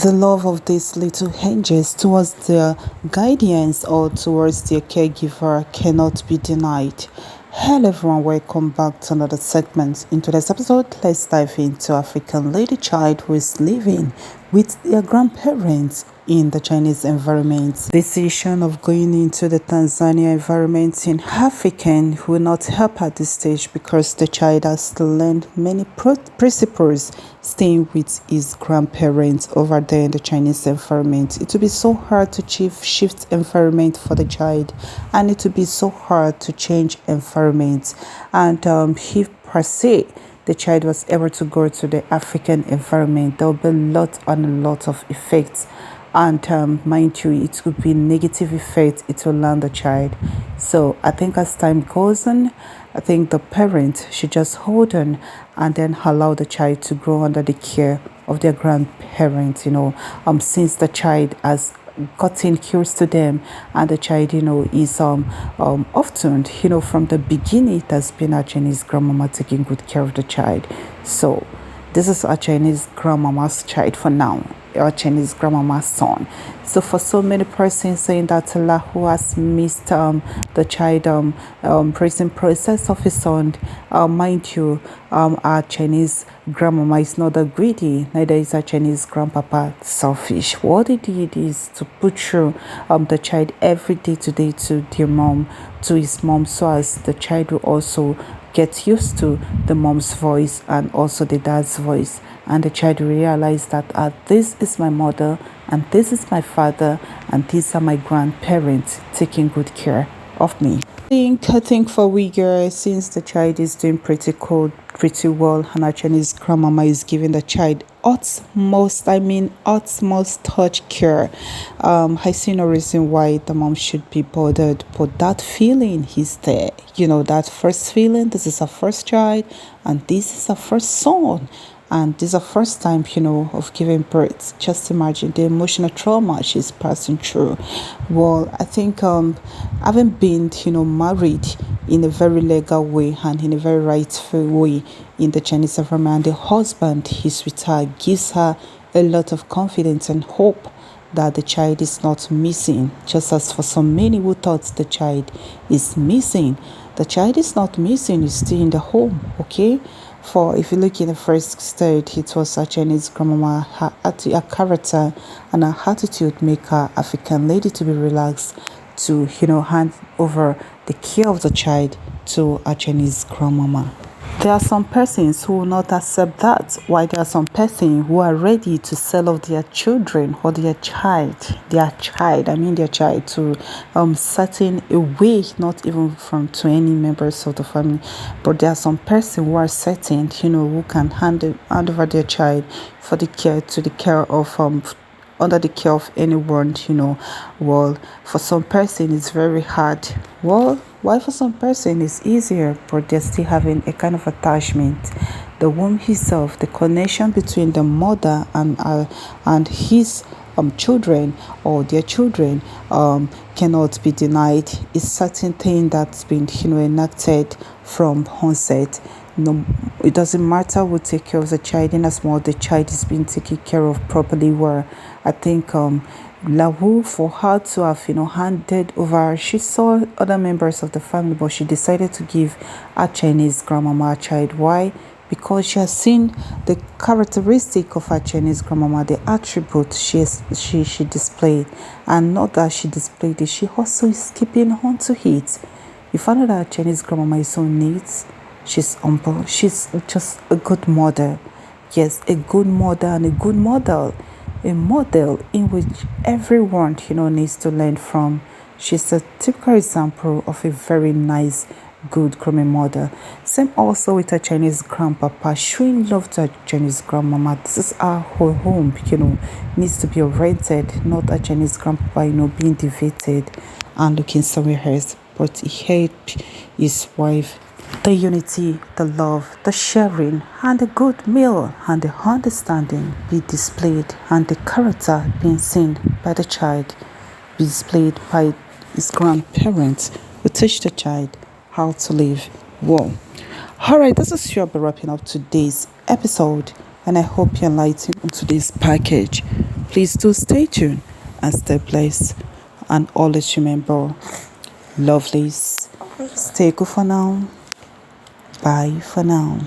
The love of these little angels towards their guardians or towards their caregiver cannot be denied. Hello everyone, welcome back to another segment. In today's episode, let's dive into African lady child who is living with their grandparents in the Chinese environment. Decision of going into the Tanzania environment in African will not help at this stage because the child has to learn many principles staying with his grandparents over there in the Chinese environment. It will be so hard to shift environment for the child, and it will be so hard to change environment. And if per se the child was able to go to the African environment, there will be a lot of effects. And mind you, it could be negative effect it will land the child. So I think as time goes on, I think the parent should just hold on and then allow the child to grow under the care of their grandparents, since the child has gotten used to them, and the child is often from the beginning it has been a Chinese grandmama taking good care of the child. So this is a Chinese grandmama's child for now, or Chinese grandmama's son. So for so many persons saying that Allah who has missed the child raising process of his son, mind you, our Chinese grandmama is not that greedy, neither is our Chinese grandpapa selfish. What they did is to put through the child every day to their mom, to his mom, so as the child will also get used to the mom's voice and also the dad's voice, and the child realize that this is my mother and this is my father and these are my grandparents taking good care of me. I think for we girls, since the child is doing pretty well, and our Chinese grandmama is giving the child utmost touch care, I see no reason why the mom should be bothered, but that feeling is there, that first feeling. This is our first child and this is our first son, and this is the first time of giving birth. Just imagine the emotional trauma she's passing through. Well, I think having been married in a very legal way and in a very rightful way in the Chinese environment, the husband is with her gives her a lot of confidence and hope that the child is not missing, just as for so many who thought the child is missing. The child is not missing, it's still in the home, okay? For if you look in the first stage, it was a Chinese grandmama, her character and her attitude make her African lady to be relaxed, to hand over the care of the child to a Chinese grandmama. There are some persons who will not accept that, while there are some persons who are ready to sell off their children or their child to certain away, not even to any members of the family. But there are some persons who are certain, who can hand over their child for the care to the care of under the care of anyone. Well, for some person it's very hard. Well, why for some person it's easier, but they're still having a kind of attachment. The womb itself, the connection between the mother and his children or their children cannot be denied. It's certain thing that's been enacted from onset. No, it doesn't matter who take care of the child, in as much the child is being taken care of properly. Where I think Lahu, for her to have handed over, she saw other members of the family, but she decided to give a Chinese grandmama a child. Why? Because she has seen the characteristic of her Chinese grandmama, the attribute she displayed, and not that she displayed it, she also is keeping on to it. You find out that Chinese grandmama is so neat. She's humble. She's just a good mother. Yes, a good mother and a good model. A model in which everyone, needs to learn from. She's a typical example of a very nice, good grandmother mother. Same also with a Chinese grandpapa, showing love to a Chinese grandmama. This is our whole home, needs to be rented, not a Chinese grandpapa, being defeated and looking somewhere else. But he helped his wife. The unity, the love, the sharing, and the good meal, and the understanding be displayed, and the character being seen by the child be displayed by his grandparents, who teach the child how to live well. Alright, this is your wrapping up today's episode, and I hope you're enlightened on today's package. Please do stay tuned and stay blessed. And always remember, lovelies, stay good for now. Bye for now.